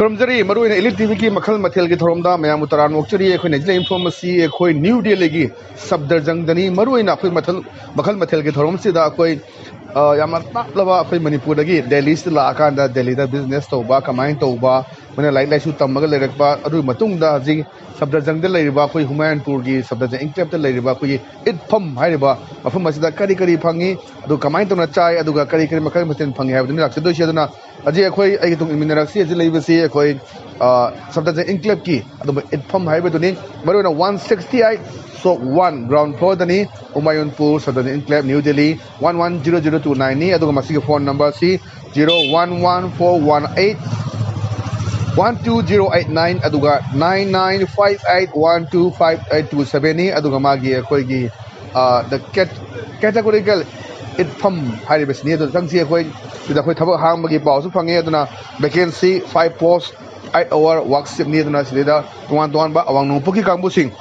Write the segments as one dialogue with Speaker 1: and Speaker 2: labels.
Speaker 1: क्रमजरी मरुइन elite TV की मखल मथेल की थोरमदा मयाम तरान मोक्चरी एखोय नेजले इन्फॉर्मेसी एखोय new Delhi की सब्दरजंगदनी मरुइन अखोय मखल मथेल की थोरम सिदा अखोय याम तापलबा अखोय मणिपुर दगी दिल्ली से लाकांदा दिल्ली दा बिजनेस तौबा कमाइन तौबा मने लाइक लाइसु तमगा लेरकबा अदु मतुंगदा जी सब्दरजंगद लेरिबा अखोय हुमायनपुर की सब्दरजंग इंक्लेव दा लेरिबा अखोय इटफम हाइरिबा मफम मसिदा करी करी फंगी अदु कमाइन तौना चाय अदुगा करी करी मखल मथेल फंगी हाबदनि राखसदो सिदना अजे अखोय आई तुंग मिनरक्सी अजे लेबसी अखोय सब्दरजंग इंक्लेव की अदु इटफम हाइबदुनि मरुना 168 So 1 ground floor dani Umayunpur Southern Enclave New Delhi 110029 ni aduga masigi phone number si 011418 12089 aduga 9958125827 ni aduga magi akoi gi the categorical itfam haribes ni adu tangsi akoi sida khoi thabak hang magi pau su phange aduna vacancy 5 post 8 hour work shift ni aduna sida tuan ba awang nu puki kangbu sing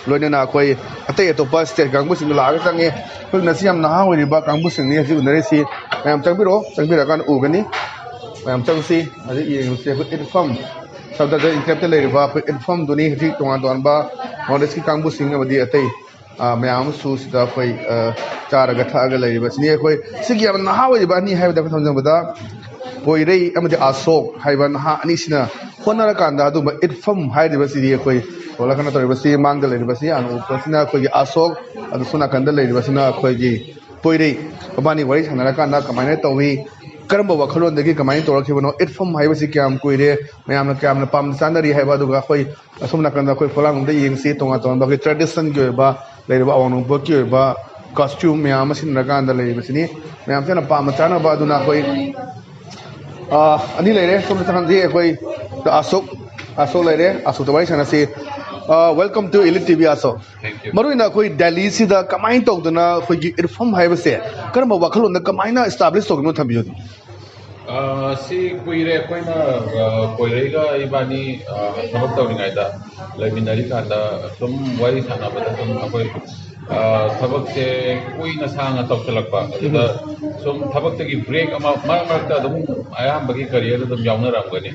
Speaker 1: लोइना अखोय अतै अतोपा state कांगबु सिंग लाग संगे full नसी हम नहा Horiba कांगबु सिंग नि हजि उनरेसी मैम चंबिरा कान उगनी मैम चंगसी हजि येंगसे फुट इनफॉर्म सबदा द इंक्लेप्ट लेरिबा फुट इनफॉर्म दुनी हजि तोन बा नॉलेज की कांगबु सिंग अबदि अतै मैम सुसदा फै चारगा थागा लेरिबा सिनि अखोय सिगि हम नहा होरिबा नि हाइबदा थंजंबदा पोइरै अमदि आसोक हाइबा नहा अनिसिना होनरा कांदा अदु इनफॉर्म हाइरिबा सिदि अखोय ओला कना तोरिबसी मांगदा लेरिबसी अनु प्रसिना अखोय आसोक अदु सुना कंदा लेरिबसिना अखोय जी पोइरै बानी वरि सनरा कांदा कमाइना तौही करम्बा वखलोंदगी कमाइन तोरखिबनो इटफम हाइबसी क्याम कोइरे मयामना क्यामना पाम चानरी हाइबा दुगा अखोय असुमना कंदा अखोय फोलांगदा येंगसी तोंगा तोंबा के ट्रेडिशन के बा लेरिबा अवनु बकी बा कॉस्ट्यूम मयाम सिनरा कांदा लेरिबसिनी मयाम जना पाम चाना बा दुना अखोय अनि लेरे सुमना चानजी अखोय आसोक लेरे आसोक तबाई सनसी welcome to ELITETV also.
Speaker 2: Thank you.
Speaker 1: Maruna koi Delhi sida kamain tawduna koi gi inform haibase karma wakhalon kamaina establish tawno thambiyo
Speaker 2: si kuire koina koirega ibani thabak tawringaida laiminari kanda sum wari sanabada sum akoi thabak se kuina sanga tawchalakpa aduda sum thabak tagi break ama marta dum ayam bagi career dum yauna ramgani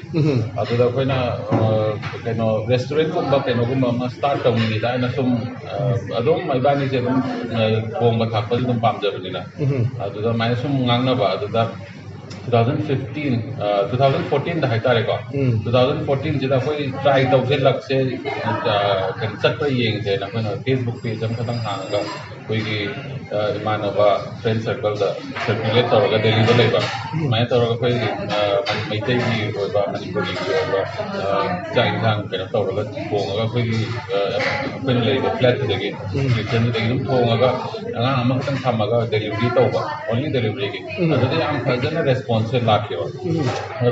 Speaker 2: aduda koina kaino restaurant ko ba kaino gum ma start tawni da na sum adum ibani se dum bong ba thakpa dum pamjabnina aduda mai sum ngangna ba aduda 2014 da haitare ko 2014 jida koi try tawse lakse kan chatpa yeng je na koina Facebook page am khatang hanga koi gi manaba friend circle da circulate tawga Delhi da leiba mai tawga koi maitai gi oiba Manipuri gi oiba jain thang kana tawga bonga koi gi koina leiba flat de gi kitchen de gi thonga anga am khatang thamaga delivery tawba only delivery gi adade am fajana response से लाख के बाद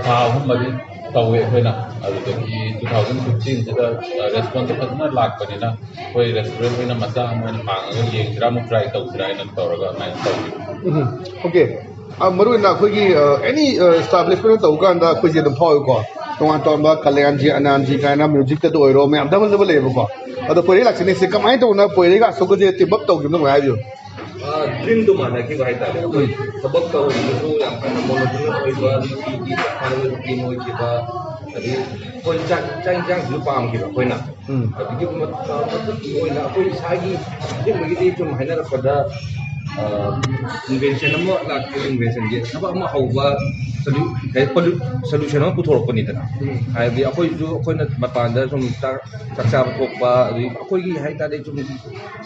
Speaker 2: था हम मरी तवे है ना अभी 2015 से रेस्पॉन्स फजना लाख बने ना कोई रेस्टोरेंट में ना मजा हमें मांगा ये ग्राम ट्राई तो ट्राई ना तौरगा मैं तो
Speaker 1: ओके अब मरु ना कोई एनी एस्टैब्लिशमेंट तो का अंदर कोई जब भाव को तो बा कल्याण जी अनान जी का ना म्यूजिक तो ओरो मैं अंदर मतलब ले को अदो पोरे लक्षण से कमाई तो ना पोरे का सो को जे तिबक तो किनो आयो
Speaker 3: ड्रीम तो माना कि भाई ताले कोई सबक तो जो yang kana monotonous oiba di kana di moi ki ba tadi koi chang ju pam ki ba koi na adi ki mat koi na koi sagi di magi di chum haina ra pada invention amma la invention je saba amma hauba solution amma puthor ko ni dana hai bi akoi ju koi na matan da chum taksa thok ba adi akoi gi hai ta de chum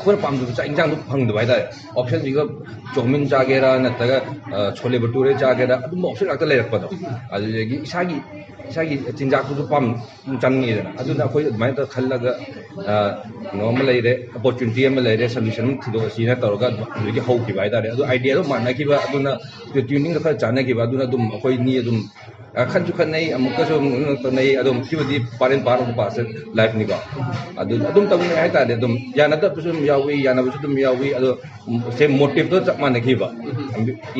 Speaker 3: koi pam du cha injang du phang du bai da option ji ga chowmin cha gera na ta chole bhature cha gera adu option akta le rak pa do adi gi isagi chinjak du pam chan ni dana adu na koi mai ta khallaga normal le re opportunity am le re solution thido si na tawga gi hau ki bai da adu idea do man na ki ba adu na tuning ka chana ki ba adu na dum koi ni dum khan chu khan nei amukka so nei adum kibadi paren par ko pas life ni ba adum tam nei hai ta de dum yana da pusum yawi yana bu dum yawi adu same motive to chak man ki ba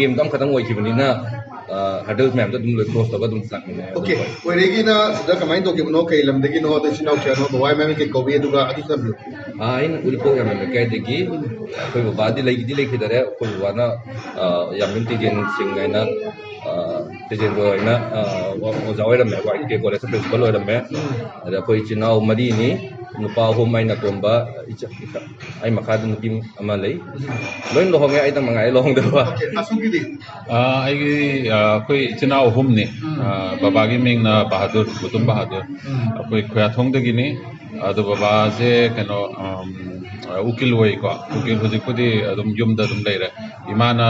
Speaker 3: em dam khatang oi ki bani na hurdles ma'am dum le cross ta dum sak ni
Speaker 1: okay koiregi na sida kamain to ki no kai lam de gi no to sinau cha no boy ma'am ke ko bi duga adu sab
Speaker 3: in ulpo ya ma'am kai de gi koi ba di lai ki dare ko wa na ya min ti gen sing na Tejen ko na ozaw ay ramay ko ay college principal ay ramay. Ada ko ichinaw madi ni nupa humay na tomba ay makado nukim amalay. Loin lohong ay tang mga ilong daw.
Speaker 2: ai koi chinao hum ni baba gi ming na bahadur butum bahadur koi khoya thong de gi ni adu baba je kano ukil woi ko ukil hoji kudi adum yum da dum leira imana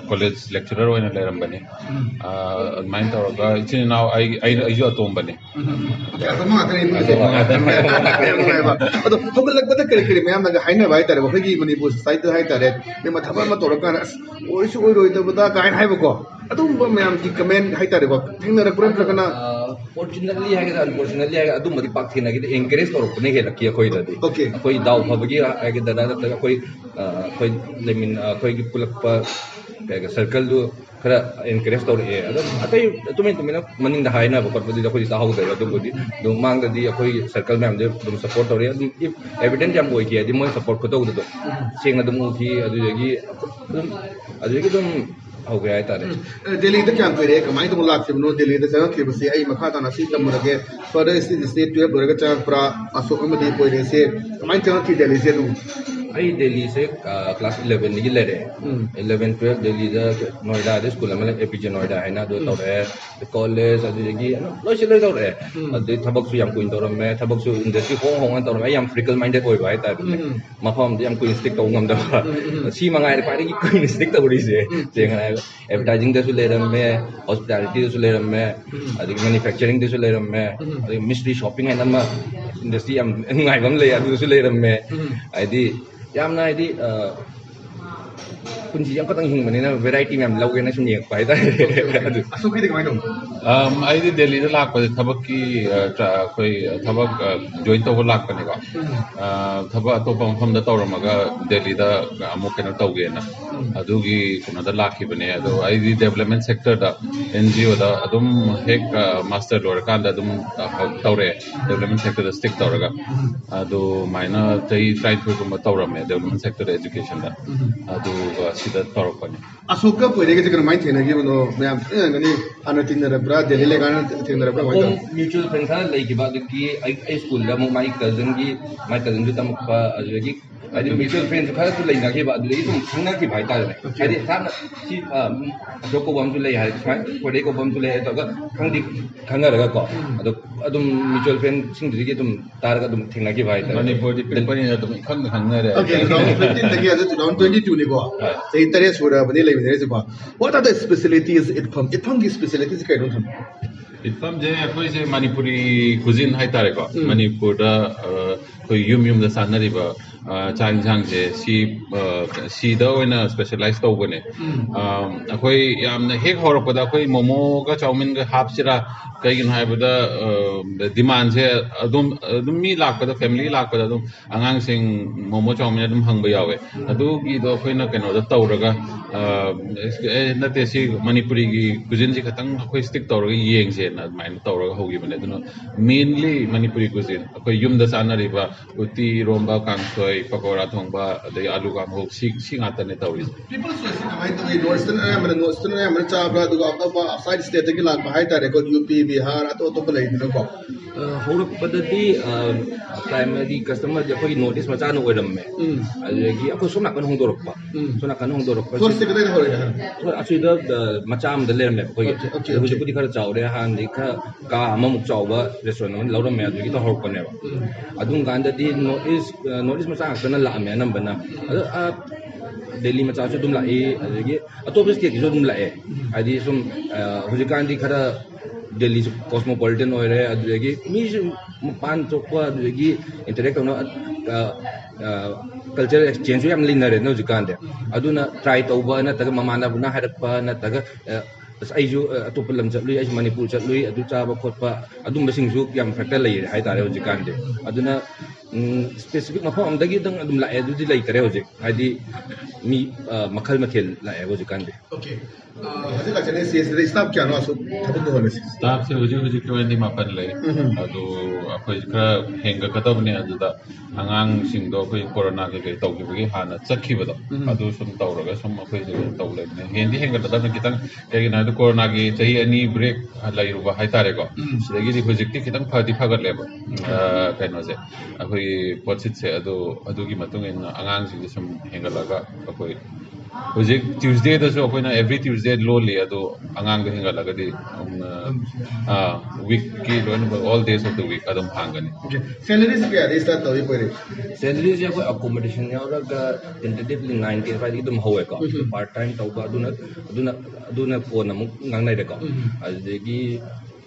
Speaker 2: college lecturer oina leiram bani main tor ga chinao ai jo atom bani
Speaker 1: ꯑꯗꯣ ꯍꯧꯒꯠꯂꯛꯄꯗ ꯀꯔꯤ ꯀꯔꯤ ꯃꯌꯥꯝꯅ ꯍꯥꯏꯅꯕ ꯍꯥꯏꯇꯥꯔꯦ ꯑꯩꯈꯣꯏꯒꯤ ꯃꯅꯤꯄꯨꯔ ꯁꯣꯁꯥꯏꯇꯤꯗ ꯍꯥꯏꯇꯥꯔꯦ ma'am ꯊꯕꯛ ꯑꯃ ꯇꯧꯔꯀꯥꯟꯗ ꯑꯁ ꯑꯣꯏꯁꯨ ꯑꯣꯏꯔꯣꯏꯗꯕꯗ ꯀꯥꯏꯅ ꯍꯥꯏꯕꯀꯣ ꯑꯗꯨꯒꯨꯝꯕ ꯃꯌꯥꯝꯒꯤ ꯀꯃꯦꯟ ꯍꯥꯏꯇꯥꯔꯦꯀꯣ ꯊꯦꯡꯅꯔꯛꯄ꯭ꯔꯥ ꯅꯠꯇ꯭ꯔꯒꯅ
Speaker 3: fortunately haga unfortunately haga adum madi pak thina gid encourage torok ne helaki akoi dadi akoi daw phabagi haga dada da akoi lemin akoi gi pulakpa kaga circle du khara encourage tor e adum atai tumen maning da haina bakot bodi akoi ta hau da adum bodi dum mang da di akoi circle mem de dum support tor e adum if evident jam boi ki adi moi support ko do do sing adum uthi adu gi dum हो गया है तारे
Speaker 1: दिल्ली तो क्या करे कमाई तो मुलाक से बनो दिल्ली तो जगह के बसे आई मखा तना सी तम रगे फर्दर स्टेट 12 लोरे का प्रा असो अमदी पोरे से कमाई चंग थी दिल्ली से दू
Speaker 3: आई दिल्ली से क्लास 11 निकल ले रे 11 12 दिल्ली दा नोएडा दे स्कूल में एपीजे नोएडा है ना दो तोरे कॉलेज अदु जगी लो से ले तोरे अदु थबक सु यम कुइन तोरे में थबक सु इंडस्ट्री होंग होंग तोरे में यम फ्रिकल माइंडेड ओइ बाय तारे मफम दे यम कुइन स्टिक तो ngam da si mangai रे पारी की कुइन स्टिक तो री से जेंग एडवर्टाइजिंग दे सु ले रम में हॉस्पिटैलिटी दे सु ले रम में अदु मैन्युफैक्चरिंग दे सु ले रम में अदु मिस्ट्री शॉपिंग है नम इंडस्ट्री यम ngai bam le अदु सु ले रम में आइदी yamna idi kunci yang katang hing manina variety mem lauge na sum yek pai da
Speaker 1: asu ki de kamai dum
Speaker 2: ai di delhi da lak pa thabak ki koi thabak join to lak pa ne ko thabak to pam pham da tawramaga delhi da amuk kana tawge na adugi kuna da lak ki bane adu ai di development sector da ngo da adum hek master lor kan da adum tawre development sector da stick tawraga adu maina tai try to kuma tawrame development sector education da adu sida tawrakani
Speaker 1: asoka poire ke jikar mai thena gi bano ma'am ngani ana tinna bra delhi le gan tinna bra mai
Speaker 3: mutual friend tha lai ki ba ki ai school da my cousin du tam pa ajegi adi mutual friend khara tu lai na ke ba du tum thangna ki bhai ta adi tha si joko bam tu lai hai pore ko bam tu lai to ga khanga ra ko adum mutual friend sing du gi tum tar ga dum thengna ki bhai ta
Speaker 2: manipur di pilpani na dum khang re
Speaker 1: okay 2015 tagi adu 2022 ni ko sei tare sura bani lai ne se ba what are the specialties it from ki specialties kai don
Speaker 2: itfam je koi se manipuri cuisine hai tare ko manipur da koi yum da sanari ba chang je si da oina specialize to bane akoi yamna hek horok da koi momo ga chowmin ga hap sira kai gin hai ba da demand se adum mi lak da family lak da adum angang sing momo chowmin adum hang ba yawe adu gi do koi na keno da tawraga na te si manipuri gi cuisine ji khatang akoi stick tawraga yeng je na main tawraga hogi bane dunu mainly manipuri cuisine akoi yum da sanari ba uti romba kangsoi pakora thongba dai alu ga mo si ngata ne tawi
Speaker 1: people so se kamai to northern area cha bra du ga ba outside state ki lak ba hai tare ko up bihar ato to lai dinu ko
Speaker 3: horuk padati primary customer je koi notice ma cha no oiram me adegi akoi sona kan hong dorok pa
Speaker 1: source ke dai hore
Speaker 3: so asui da macham da lerme koi hu ju di khar chaw re han di kha ka amamuk chaw ba restaurant man lauram me adegi to horuk ne ba adung ganda di notice ma cha kana la me nam bana Delhi में चाचू तुम लाए अजगी अतोपिस के जो तुम लाए आदि सुम हुजिकान दी खरा दिल्ली कॉस्मोपॉलिटन हो रहे अजगी मी पान चोकवा अजगी इंटरेक्ट होना कल्चरल एक्सचेंज हम लिन रहे न हुजिकान दे अदुना ट्राई तौबा न तग ममाना बुना हरपा न तग aiju atop lam chatlu ai manipur chatlu adu chaba khotpa adum basingsu yam factor lai hai tare hojikan de aduna specific mafam amdagi dang adum la adu di lai tare hojik hadi mi makhal mathel la hojikan de
Speaker 1: okay hajik la chane CS de staff kya no asu thabuk do hones
Speaker 2: staff se huji ke wani mapan lai adu akhoi khra henga katabne adu da angang sing do akhoi corona ke tau ki bagi hana chakhi bado adu sum tawraga sum akhoi je taw lai ne hendi henga da kitang ke na du corona ki chahi ani break lai ru ba hai tare ko sidagi di hujik ti kitang phati phagat leba kaino je akhoi pochit se adu gi matung in angang sing sum henga laga akhoi hujik Tuesday da so akhoi na every Tuesday low le adu angang da henga laga di week ki all days of the week adum hangani
Speaker 1: salaries kya de start tawi pare
Speaker 3: salaries ya koi accommodation ya ora tentatively 95 idum howe ko part time tawba aduna ko na muk ngangnai de ko adegi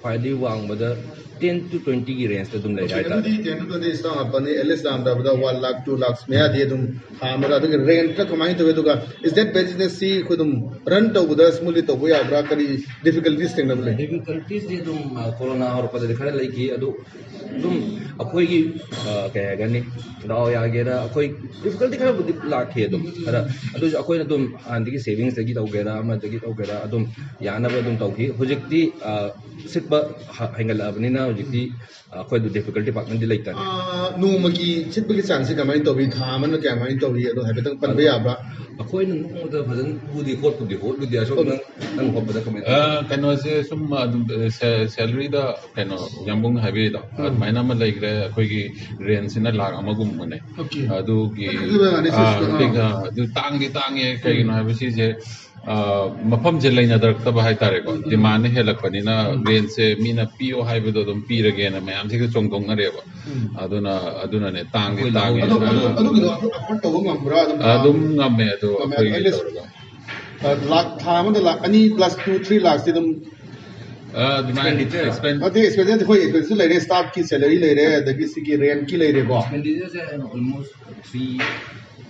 Speaker 3: faidi wang bada 10 to 20 ki range ta dum lai dai ta
Speaker 1: 10 to 20 is not apane LAISHRAM da 1 lakh 2 lakhs me ya de dum hamara da rent ka kamai to veduga is that business see khudum run to buda smoothly to ya bra kari difficulties thing na
Speaker 3: difficulties de dum corona aur pada khara lai ki adu dum akoi ki kaya gani daw ya gera akoi difficulty khara budi lakhe dum ara adu akoi na dum andi ki savings dagi taw gera ma dagi taw gera adum yana ba dum taw ki hojikti sitba hangal abnina hojikti akoi du difficulty pakman di laita
Speaker 1: no maki chitba ki chance kamai to bi thaman na kamai to bi adu habetang pan ba ya bra
Speaker 3: akoi na no da bhadan budi hot dia so nang hob da kamai
Speaker 2: kaino se sum salary da kaino yambung habe da maina ma like re akoi ki rent sina lakh amagum mane adu ki adu tangi kai no habe si je mafam je laina dar ta hai tare ko demand he lakpani na rent se mina pio hai be do dum pi rage na mayam se chong dong na re ba aduna ne tangi
Speaker 1: adu to ngam bra
Speaker 2: adum ngame adu
Speaker 1: lakh thaman da lakh ani plus 2 3 lakhs dum expenditure khoi expenditure le re staff ki salary le re da ki si ki rent ki le re ko
Speaker 3: expenditure almost 3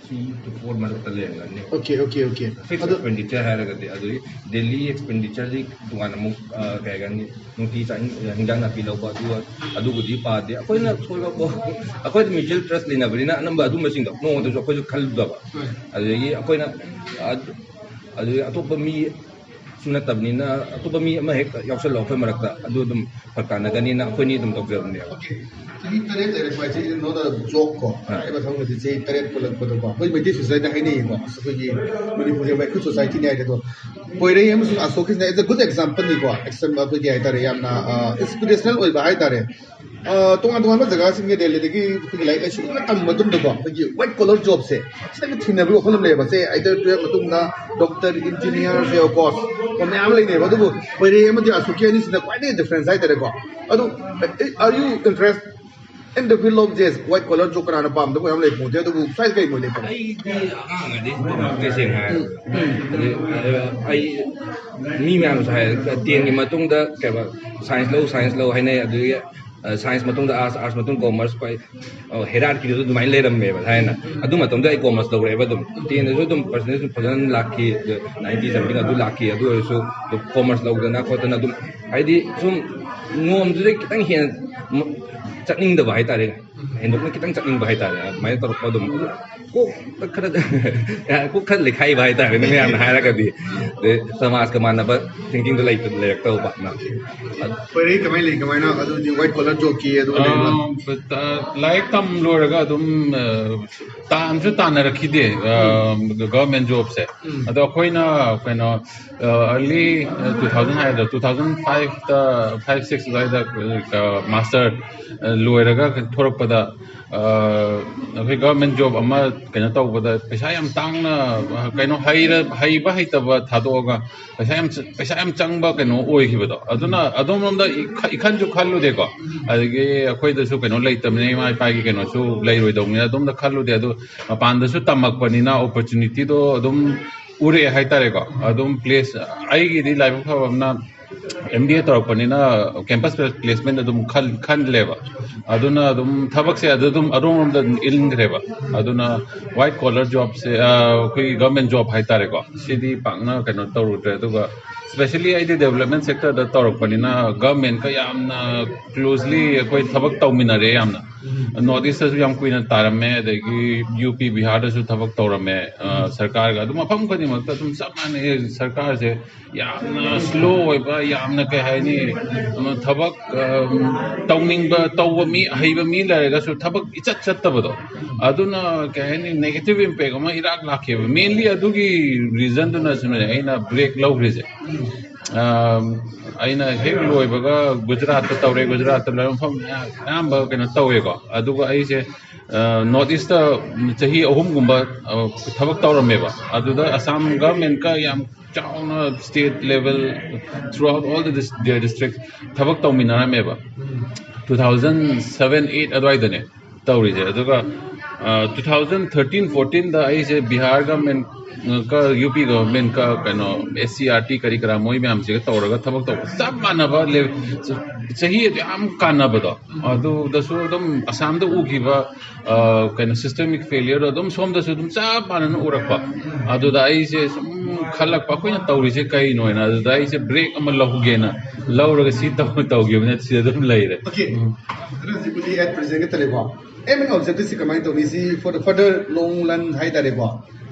Speaker 3: to 4 months tale ngani
Speaker 1: okay
Speaker 3: fixed expenditure hai ragati adu daily expenditure di dungana mu kaya gani nuti chain hingdang na pilau ba adu gudi pa de akoi na thola ko akoi mutual trust lina barina namba adu masing da no to akoi khal da ba adu yi akoi na adu atop mi suna tabnina atop mi ma hek yausal lo khoi marakta adu dum fakana gani na akoi ni dum dokzer ne
Speaker 1: Ini teret dari macam ini no da joke ko. Ai ba thong ni sei teret ko lag ko ko. Koi mai society hai nei ko. So koi Manipur mai ku society nei da to. Poi re yam su asokis na is a good example ni ko. Example ko ai tare yam na inspirational oi ba ai tare. Tongan ma jaga sing ge dele de ki lai ai su na tam madum da ko. Ki white collar job se. Sina ki thina bi ko khol le ba se either to matung na doctor engineer se of course. Ko me am lai ne ba du poi re yam di asoki ni sina quite a difference ai tare ko. Adu are you interested in the field of jazz white collar job karana pam to am le pute to size kai mo le pa
Speaker 3: ai di ang ade ke sing hai ai mi ma no sai tien ni matung da ka ba science lo hai nei adu science matung da arts matung commerce pai hierarchy do du mai le ram me ba hai na adu matung da commerce lo re ba dum tien do dum personal phajan lakhi 90 something adu lakhi adu so commerce lo da na ko ta na dum ai di sum ngom du de kitang hian chakning da bai tare hendok na kitang chakning bai tare mai tor ko dum ko khara ko khar likhai bai tare ne am na ka di de samas ka man ba thinking the like le to ba na
Speaker 1: pare kamai na adu di white collar job ki adu
Speaker 2: but like tam loraga dum tam ju tan rakhi de government job se ado koina early 2000 hai 2005 ta 5 6 lai da master loiraga thorok pada अभी government job अमा कनो तौबदा पैसा याम तांगना कनो हाइबा हाइतबा थादोगा पैसा याम चंगबा कनो ओइखिबदो अदुना अदोमरोमदा इखन जु खल्लुदेको अदगे अखोइदसु कनो लेतमने माइ पाइगे कनो सु लेरोइदोंने अदोमदा खल्लुदे अदु मपानदसु तमकपनिना अपॉर्चुनिटी दो अदुम उरे हाइतारेको अदुम प्लेस आइगिदि लाइफ फबमना MBA तौरपनिना कैंपस प्लेसमेंट अदुम खन लेबा अदुना अदुम थबक से अदुम अरोम द इलिंग्रेबा अदुना व्हाइट कॉलर जॉब से कोई गवर्नमेंट जॉब हाइतारेको सिदी पांगना कनो तौरुद्रे अदुगा स्पेशली आई डेवलपमेंट सेक्टर द तौरपनिना गवर्नमेंट का यामना क्लोजली कोई थबक तौमिनरे यामना नॉर्थ ईस्ट यम कुन तारमे यूपी बिहार थबक तौरमे सरकार का मफम खुद चप माने सरकार से स्लो कई है थबक तौनिंग तौब मी हईब मी लरगसु थबक इचत चत्तबदो अदुना कई नेगेटिव इम्पैक्ट इराक लाखे मेनली अदुगी रीजन दुना ब्रेक लौग्रेजे अना हेक लोबगा गुजरात तौरे गुजरात मफम अयाब कई तौरेको अदुगा नॉर्थ ईस्ट चाही अहुमगुब थबक तौरमेबा अदुदा असम गवर्नमेंट का चाउना state level throughout all the district थबक तौमिनारमेबा 2007-8 अदवाइदने तौरीजे अदुगा 2013-14 दा अइसे बिहार गवर्नमेंट का यूपी गवर्नमेंट का कनो SCRT करी करा मोई मैम से तौरगा थबक तौ सब मानबा ले चाहिए याम कानबदो अदु दसु दम असम द उखिबा कनो सिस्टमिक फेलियर दम सोम दसु दम सब मानन उरकपा अदु दा अइसे खलक पखोइना तौरिसे कई नोइना अदु दा अइसे ब्रेक अम लहुगेना लौरगा सी तौगिबने से दम लैरे
Speaker 1: ओके रजिबुली एट प्रेजेंट के तलेबा एम एन ऑब्जेक्टिव से कमाई तो सी फॉर फर्दर लॉन्ग रन हाई तलेबा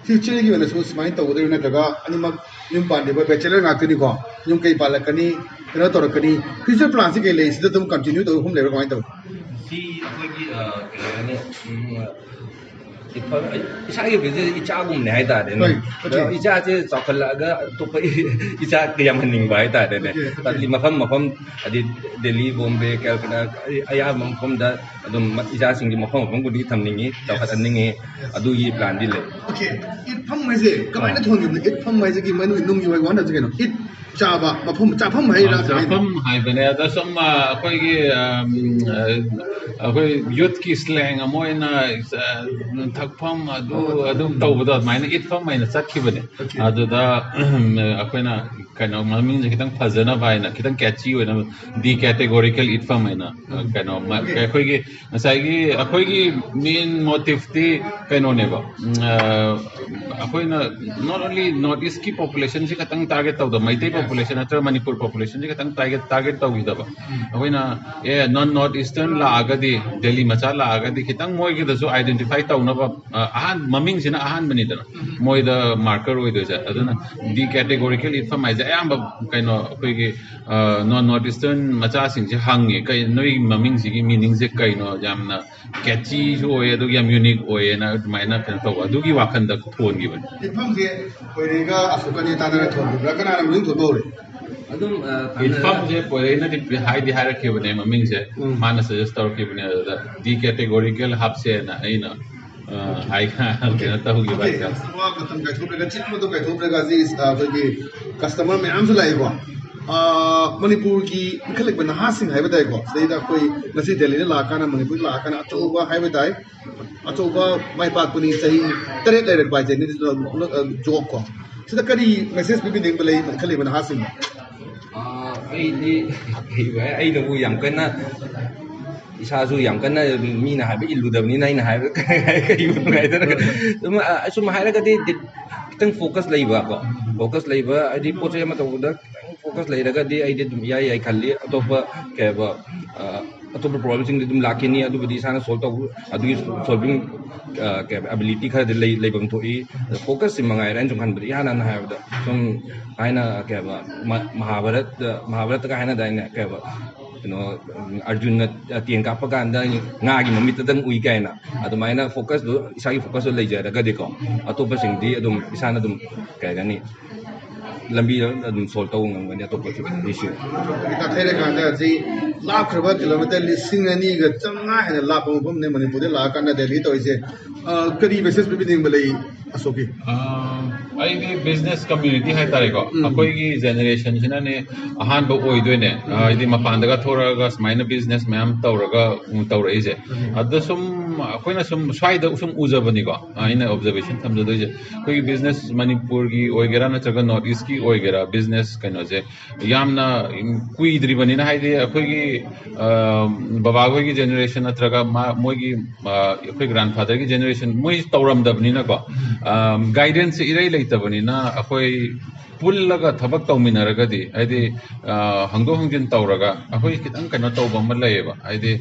Speaker 1: फ्यूचर की वजह से सुमाइन तौदर नत्रगा अनिमक युम पांडेबा बैचलर नाक्तनी को युम कई पालकनी कनो तौरकनी फ्यूचर प्लान से कई ले सिदा तुम कंटिन्यू तो हम लेबर कमाई तो
Speaker 3: सी अखोगी कहने इसागे बिजनेस इचागुमने है तारे इचा से चौखलगा तो इचा कयम हनिंगबा है तारे ने तली मफम मफम अदि दिल्ली बॉम्बे कलकत्ता अया मफम दा अदुम इचा सिंगी मफम मफम गुडी थमनिंगी तौखतनिंगी अदु ये प्लान दि ले
Speaker 1: ओके इट फम मैसे कमाइना थोंगिबने इट फम मैसे की मनु नुम युवा वन द केनो इट चाबा मफम चाफम है रा
Speaker 2: चाफम है बने दा सम अखोगी अखोई यूथ की स्लैंग अमोइना थकफम अदु तौबदा माइना इटफम माइना चखिबने अदुदा अखोइना कनो ममिंग जे खितंग फजना बाइना खितंग कैची होइना दी कैटेगोरिकल इटफम माइना कनो अखोगी साइगी अखोगी मेन मोटिव ती कनो नेबा अखोइना नॉट ओनली नॉर्थ ईस्ट की पॉपुलेशन से खतंग टारगेट तौदा मैते पॉपुलेशन अथवा मणिपुर पॉपुलेशन से खतंग टारगेट तौगिदबा अखोइना ए नॉन नॉर्थ ईस्टर्न लागदी दिल्ली मचा लागदी खितंग मोइगी दसु आइडेंटिफाई तौनबा अहान ममिंग सिना अहान बनिदना मोइदा मार्कर ओइदोजा अदुना दी कैटेगोरिकल इटफम आइजा अयाम कनो अखोगी नॉन नॉर्थ ईस्टर्न मचा सिंग से हंगे कई नोई ममिंग सिगी मीनिंग से कइनो जामना कैची जो होय अदु याम यूनिक होय ना माइना कन तौ अदुगी वाखन द थोन गिबन
Speaker 1: इटफम से ओइरेगा असुकनी ताना थोन ब्रा kana मिंग थो बोरे
Speaker 2: अदुम इटफम जे पोरेना दि हाई के बने ममिंग से माना सजेस्ट तौर के बने दी कैटेगोरिकल हब से ना आइना हाई का केना तहुगी बात का
Speaker 1: वा कतम का थोपरेगा चिकम तो का थोपरेगा जी अखोगी कस्टमर में आम लाइको मणिपुर की खलक नहा सिंह है बताइको सहीदा कोई नसी दिल्ली ने लाकाना मणिपुर लाकाना अचौबा है बताइ अचौबा माइ पाकपुनी सही तरे लेरक बाजे नि जोक को सिदा करी मैसेज भी देख बले खले नहा सिंह
Speaker 3: ꯑꯩꯗꯤ ꯑꯩꯅꯕꯨ ꯌꯥꯝ ꯀꯟꯅ इसासु याम कन्ना मीना हाबे इल्लुदबनी नाइन हाबे कई नुगाइदना तुम असुम हायरगदि खितंग फोकस लैबा को फोकस लैबा आदि पोचे म तबुदा फोकस लैरगदि आइदि दुम याय याय खल्ली अतोप केबा अतोप प्रॉब्लम सिंग दुम लाकेनी अदुबदि साना सॉल्व तौ अदुगी सॉल्विंग के एबिलिटी खर दे लैबम थोई फोकस सिमंगाय रन जुम खनबदि याना ना हाबदा तुम आइना केबा महाभारत का हाइना दाइना केबा अर्जुन तीन काप ना ममितदंग उई कायना अदुमायना फोकस दो इसागी फोकस लेजरगदिको अतोप सिंगदी अदुम इसाना अदुम कायगनी लंबी अदुम सोल्व तौ ngangani अतोप इशू
Speaker 1: इता थेरे कांदा जी लाख खरबा किलोमीटर लिसिंग अनि ग चंगा है लाख मफम ने मणिपुर ला काना दिल्ली तो इसे करी बेसिस पे बिदिंग बलई असोकी
Speaker 2: आइदी बिजनेस कम्युनिटी है तारेको अखोइगी जनरेशन सिना ने अहान बो ओइदोने आइदी मपानदगा थोरगा स्माइना बिजनेस मैम तौरगा तौरइजे अदसुम अखोइना सुम स्वाइदा सुम उजबनिको आइना ऑब्जर्वेशन थमजदोइजे कोई बिजनेस मणिपुर की ओइगेरा नत्रगा नॉर्थ ईस्ट की ओइगेरा बिजनेस कइनोजे यामना कुइद्रिबनिना हाइदे अखोइगी बाबागोइगी जनरेशन नत्रगा मोइगी अखोइ ग्रैंडफादर की जनरेशन मोइ तौरमदबनिना को गाइडेंस इरै लेतबनिना अखोइ पुल्लगा थबक तौमिनरगदी हाइदि हंगदो हंजिन तौरगा अखोई खितंग कनो तौबा अमा लैयेबा हाइदि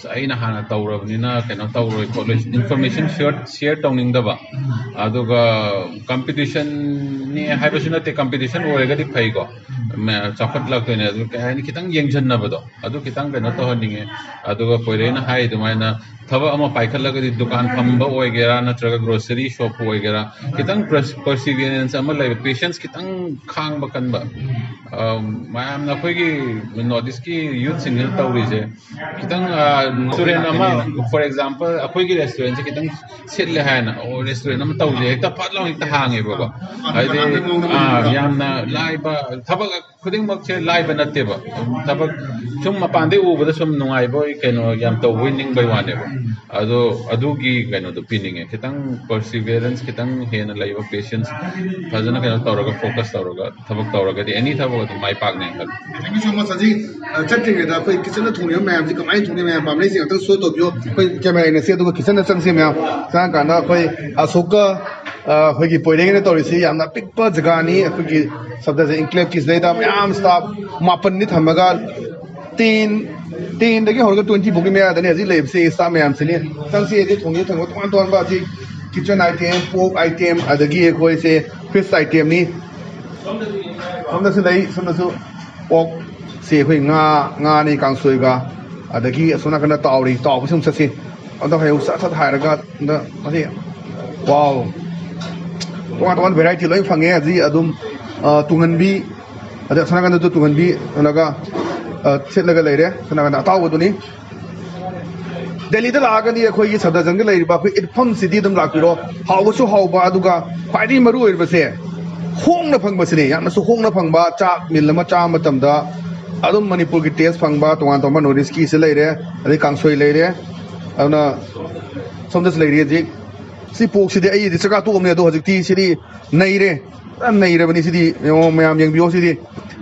Speaker 2: अइना हाना तौरबनिना कनो तौरोय खोलो इन्फॉर्मेशन शेयर तौनिंगदबा अदुगा कंपटीशन नि हाइबसु नते कंपटीशन ओरगदी फैको चाखत लागतोने अदु कायनि खितंग येंजन्नबदो अदु खितंग कनो तौहनिंगे अदुगा पोइरेना हाइ दुमाइना थबक अमा पाइखलगदी दुकान फंबा ओइगेरा नत्रगा ग्रोसरी शॉप ओइगेरा खितंग परसिवियरेंस अमा लैबा पेशेंस खितंग खांग बकनबा मैम नखोगी नॉर्थ ईस्ट की यूथ सिंगल तौरीजे खितंग रेस्टोरेंट अमा फॉर एग्जांपल अखोगी रेस्टोरेंट से खितंग सिटले हायना ओ रेस्टोरेंट अमा तौजे हेक्ता फाटलाव हेक्ता हांगेबको हाइदे यामना लाइबा थबक खुदिंगमक से लाइबा नत्तेबा थबक सुम मपानदे उबदा सुम नुंगाइबो कनो याम तौबोय निंगबै वानेबा अदो अदुगी कनो दो पिनिंगे खितंग परसिवियरेंस खितंग हेना लैबा पेशेंस फजना कनो तौरगा फोकस तौरगा थबक तौरगा दि एनी थबक तो माइ पाक नहीं कर
Speaker 1: थैंक यू सो मच सजी चट्टिंग दा कोई किचन में थोंने मैम जी कमाई थोंने मैम पामले सिंग तक सो तो बियो कोई कैमरा ने से तो किचन में संग से मैम सा काना कोई अशोका होगी पोइरेंग ने तौरिसी यामना पिकपा जगानी अखोगी शब्द से इंक्लेव किस देता मैम स्टाफ मापन नि थमगा तीन दगी होगा 20 बुकिंग में आदने हजी लेब से स्टाफ मैम से ने संग से ये थोंगे थंगो तोन बा जी किचन आइटम पोक आइटम अदगी कोई से फिश आइटम नि सोमदसु पोक से कोई nga ni कांगसोइगा अदगी सोना कना तावरी ताव सुम ससे अदा हाय सत हायरगा द मसे वाव तोन वेराइटी लोइ फंगे हजी अदुम तुंगनबी अदा सोना कना तो तुंगनबी नगा सेटलगा लेरे सोना कना तावदुनी दिल्ली लागनी अखोई सदजंग लेरिबा अखोई इटफम सिटी दम लाकिरो हावसु हावबा अदुगा फाइदी मरु ओइबसे होंगना फंगबसने यामसु होंगना फंगबा चाक मिल मा चा मतमदा अदुम मणिपुर की टेस्ट फंगबा तोंगान तोंबा नॉर्थ ईस्ट की से लेरे अदे कांगसोई लेरे अदुना सोमदस लेरे जी सी पोक सिदे अई दिसका तो ओमने दो हजिकती सिदी नईरे नईरे बनी सिदी यो मयाम यंगबियो सिदी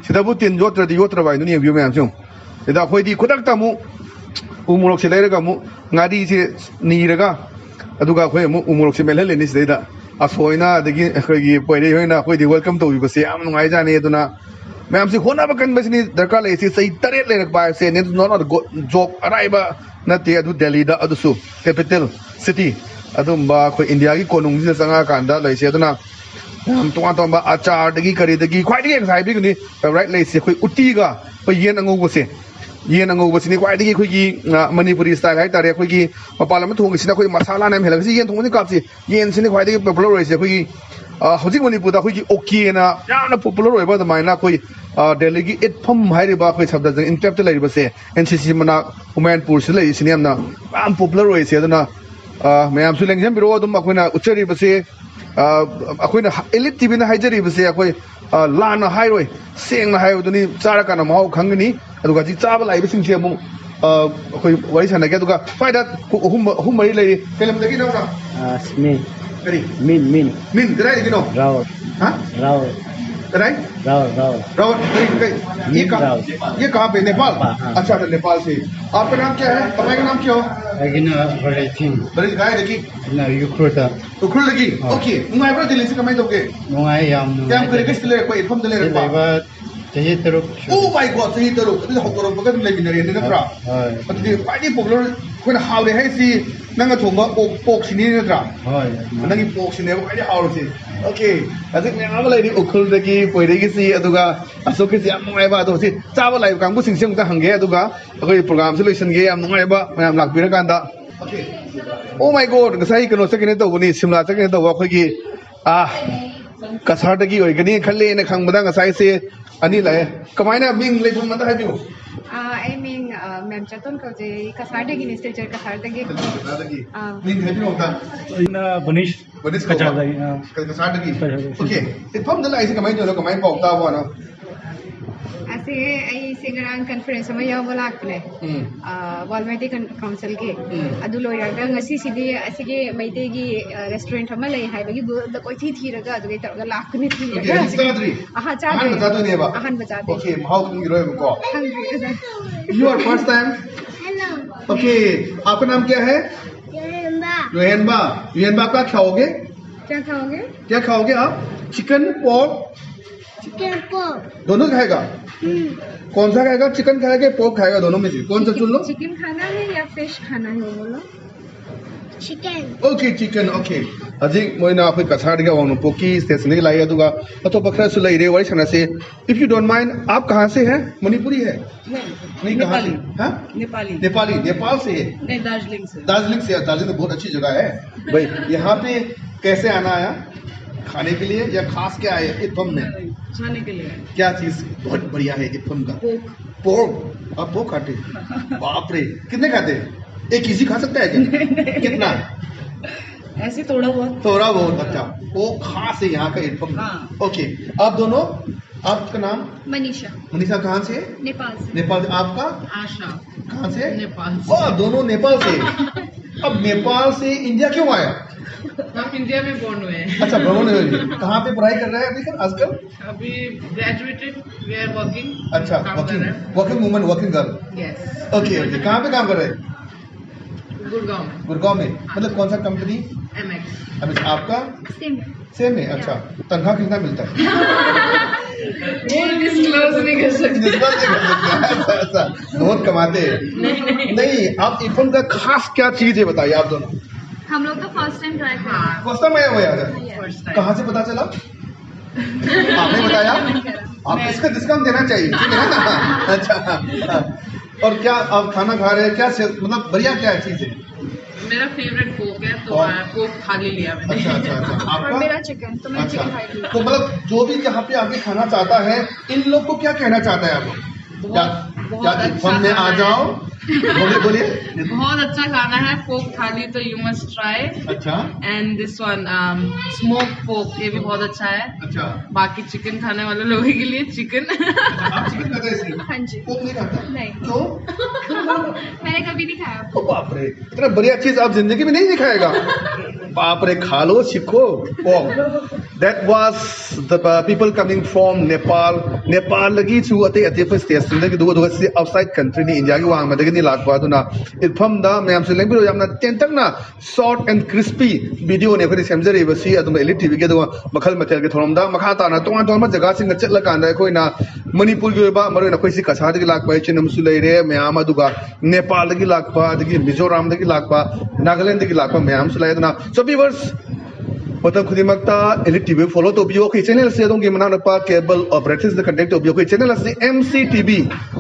Speaker 1: सिदाबु तिन जोत्रदि योत्र बाय नुनि यंगबियो मयाम सुम इदा खोइदी खुदक तमु उमुरोक से लेरगा मु ngaदी से नीरगा अदुगा खोइ मु उमुरोक से मेलहले नि सिदा असोइना दगी अखोगी पोइरे होइना खोइदी वेलकम तो बिबसे याम नुंगाइ जाने अदुना मैम से होना बकन बसनी दरकार ले से सही तरे लेरक बाय से ने नॉट जॉब अराइबा नते अदु दिल्ली दा अदुसु कैपिटल सिटी अदुम्बा खोइ इंडिया की कोनुंग से संगा कांदा लेसे अदुना हम तो आचार दगी करी दगी ख्वाइदगी एक्साइबी गुनी फेवरेट लेसे खोइ उटीगा खोइ येन अंगोबसे येन अंगोबसिनी ख्वाइदगी खोइगी मणिपुरी स्टाइल हाइ तारे खोइगी मपालम थोंगिसिना खोइ मसाला नाम हेलगसि येन थोंगनि कापसि येन सिनि ख्वाइदगी पॉपुलर रोइसे खोइगी हौजिक मणिपुर दा खोइगी ओकेना याना पॉपुलर रोइबा दमाइना खोइ दिल्ली की इटफम हाइरिबा खोइ शब्द जंग इंटेप्ट लेरिबसे एनसीसी मना हुमैनपुर से लेसिनि हमना याम पॉपुलर रोइसे अदुना मैम सु लेंजम बिरो अदुम अखोइना उच्चरिबसे अखोइना एलिट टीवी ना हाइजरिबसे अखोइ लाना हाइरोइ सेंगना हाइबदुनि चारा काना माउ खंगनि अदुगा जि चाबा लाइबसिंसे अमु अखोइ वरि सनगे अदुगा फाइदा हुम मरि लेरि केलमदगी नौना
Speaker 4: स्मिन
Speaker 1: करी मिन दराइ दिनो
Speaker 4: राव
Speaker 1: हां
Speaker 4: राव
Speaker 1: राव ये कहाँ पे नेपाल अच्छा तो नेपाल से आपका नाम क्या है तुम्हारा नाम क्या हो बड़ी गाय देखी उखरुल लगी ओके मुंगाई पर दिल्ली से कमाई दोगे
Speaker 4: मुंगाई याम
Speaker 1: करे किस ले कोई इन्फॉर्म दिले रखा
Speaker 4: चाहिए तरुक
Speaker 1: ओ माय गॉड चाहिए तरुक तो हकोरो बगल में लेमिनरे ने नत्रा अदि पाइडी पॉपुलर कोना हावरे है सी नंगा थोंबा पोक सिनी नत्रा होय नंगी पोक सिने पाइडी हावरे ओके अजिक ने आबा लाइदि उखुल दगी पोइरेगी सी अदुगा असोके सी नुंगाइबा अदो सी चाबा लाइब कांगबु सिंगसिंग ता हंगे अदुगा अखोइ प्रोग्राम से लोइसनगे याम नुंगाइबा मयाम लाकबिरा कांदा ओके ओ माय गॉड गसाई कनो सकेने तौबनी सिमला सकेने तौबा अखोइगी कसारदगी ओइगनी खल्ले ने खंगबदा गसाई से अनि लाए कमाइना मिंग लेथुम मता हाबियो
Speaker 5: आई मीन मैम चतुन कजे कसारदगी ने स्टेचर कसारदगी
Speaker 1: मिंग हेबी होता
Speaker 4: इन बनिश
Speaker 1: कसारदगी ओके इफम दला ऐसे कमाइ जो कमाइ पौता हो ना
Speaker 5: ऐसे आई सिंगरांग कॉन्फ्रेंस में याव लाकने वालमेटी काउंसिल के अदु लोयरगा ngasi sidi asige maitegi restaurant ama lai haibagi the कोइ थीरगा अदु तरगा लाकने थीरगा aha चादरे ahan bachade
Speaker 1: okay mahau king roy को you are first time
Speaker 6: hello
Speaker 1: okay आपका नाम क्या है योहेनबा का क्या खाओगे
Speaker 5: क्या खाओगे
Speaker 1: आप चिकन पोर्क
Speaker 6: चिकन पोक
Speaker 1: दोनों खाएगा? कौन सा खाएगा? चिकन खाएगा पोक खाएगा? दोनों में से कौन सा चुन लो?
Speaker 5: चिकन खाना है या फिश खाना है वो बोलो?
Speaker 6: चिकन
Speaker 1: ओके चिकन ओके अजी मोइना अखोई कसार का वांग पोकी स्टेशन के लाइए दुगा अतो बखरा सुलाई रे वाई सना से इफ यू डोंट माइंड आप कहाँ से हैं? मणिपुरी है? नहीं कहाँ से? हाँ?
Speaker 7: नेपाली
Speaker 1: नेपाली नेपाल से है?
Speaker 7: नहीं दार्जिलिंग से
Speaker 1: दार्जिलिंग से। दार्जिलिंग बहुत अच्छी जगह है भाई। यहाँ पे कैसे आना आया? खाने के लिए या खास क्या है इफम में?
Speaker 7: खाने के लिए
Speaker 1: क्या चीज बहुत बढ़िया है इफम का? पोक। आप पोक खाते? बाप रे कितने खाते? एक इजी खा सकता है क्या? कितना?
Speaker 7: ऐसे थोड़ा बहुत
Speaker 1: अच्छा वो खास है यहाँ का इफम।
Speaker 7: हाँ।
Speaker 1: ओके आप दोनों, आपका नाम?
Speaker 5: मनीषा,
Speaker 1: मनीषा कहाँ से?
Speaker 5: नेपाल से।
Speaker 1: नेपाल से। आपका?
Speaker 7: आशा
Speaker 1: कहाँ से?
Speaker 7: नेपाल से।
Speaker 1: वाह दोनों नेपाल से। अब नेपाल से इंडिया क्यों आया?
Speaker 7: हम इंडिया में बोर्न हुए हैं।
Speaker 1: अच्छा भ्रमण हुए। कहाँ पे पढ़ाई कर रहे हैं अभी सर आजकल?
Speaker 7: अभी ग्रेजुएटेड वी आर वर्किंग।
Speaker 1: अच्छा working woman working girl.
Speaker 7: Yes
Speaker 1: okay okay कहाँ पे काम कर रहे हैं?
Speaker 7: गुड़गांव में।
Speaker 1: गुड़गांव में मतलब कौन सा कंपनी?
Speaker 7: एमएक्स।
Speaker 1: अभी आपका?
Speaker 5: सेम।
Speaker 1: सेम है। अच्छा तनख्वाह कितना मिलता है?
Speaker 7: वो डिस्क्लोज नहीं कर सकते।
Speaker 1: ऐसा बहुत कमाते हैं? नहीं आप इफम का खास क्या चीज है बताइए आप दोनों।
Speaker 5: हम लोग तो फर्स्ट टाइम ट्राई कर रहे हैं।
Speaker 1: फर्स्ट टाइम आया हुआ है?
Speaker 7: First time.
Speaker 1: कहाँ से पता चला? आपने बताया? आप इसका डिस्काउंट देना चाहिए ठीक है ना? अच्छा और क्या आप खाना खा रहे हैं? क्या मतलब बढ़िया क्या चीज है?
Speaker 7: मेरा फेवरेट कोक है तो कोक थाली लिया मैंने।
Speaker 1: अच्छा अच्छा अच्छा
Speaker 5: और
Speaker 1: आपका?
Speaker 5: मेरा चिकन तो मैं चिकन खाई थी।
Speaker 1: तो मतलब जो भी यहाँ पे आके खाना चाहता है इन लोग को क्या कहना चाहता है आप लोग? क्या इफम में आ जाओ? बोलिए बोलिए।
Speaker 7: बहुत अच्छा खाना है पोक थाली तो यू मस्ट ट्राई।
Speaker 1: अच्छा
Speaker 7: एंड दिस वन स्मोक पोक ये भी बहुत अच्छा है।
Speaker 1: अच्छा
Speaker 7: बाकी चिकन खाने वाले लोगों के लिए चिकन।
Speaker 1: आप चिकन खाते हैं इसलिए?
Speaker 5: हाँ जी।
Speaker 1: पोक नहीं खाता?
Speaker 5: नहीं
Speaker 1: क्यों?
Speaker 5: मैंने कभी नहीं खाया।
Speaker 1: ओ बाप रे इतना बढ़िया चीज आप जिंदगी में नहीं दिखाएगा? बाप रे खा लो सीखो। That was the people coming from Nepal. Nepal lagi chu ate first state sinda ki duga si outside country ni India ki wang madagi ni lakwa duna ifam da mayam se lengbi yamna tentak na short and crispy video ne khoi semjari ba si adum ELITETV ke duga makhal matel ke thorom da makha ta na tonga tonga jaga sing chatla kan da khoi na Manipur ki ba maro na khoi si kasa da ki lakwa chinam su leire mayam aduga Nepal da ki lakwa adagi Mizoram da ki lakwa Nagaland da ki lakwa mayam su leire duna so viewers मतलब खुदी मक्ता ELITETV follow तो बियो के channel से दोंगे मना नपा cable operators the context तो बियो के चैनल से MCTV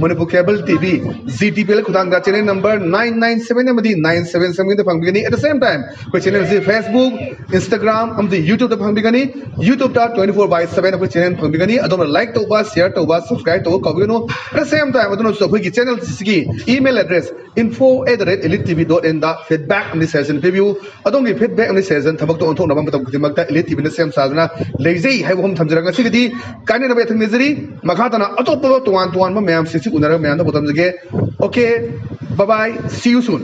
Speaker 1: Manipur cable TV ZTP ले खुदांग दा चैनल नंबर 997 ने मदी 977 द फंग बिगनी एट द सेम टाइम कोई चैनल से Facebook Instagram हम द YouTube द फंग बिगनी YouTube दा 24/7 कोई चैनल फंग बिगनी अदोम लाइक तो बा शेयर तो बा सब्सक्राइब तो कबियो नो एट द सेम टाइम अदोम सो कोई चैनल की ईमेल एड्रेस info@elitetv.in दा feedback on this session review अदोम की फीडबैक ऑन दिस सेशन थबक तो ऑन नबम दिमक्ता ELITETV ने सेम साजना लेजै हाइबो हम थमजरगा सिगदी काने नबे थंगनेजरी मखातना अतोप तोवान तोवान मैम सिसी उनर मैम द बोतम जगे okay bye bye see you soon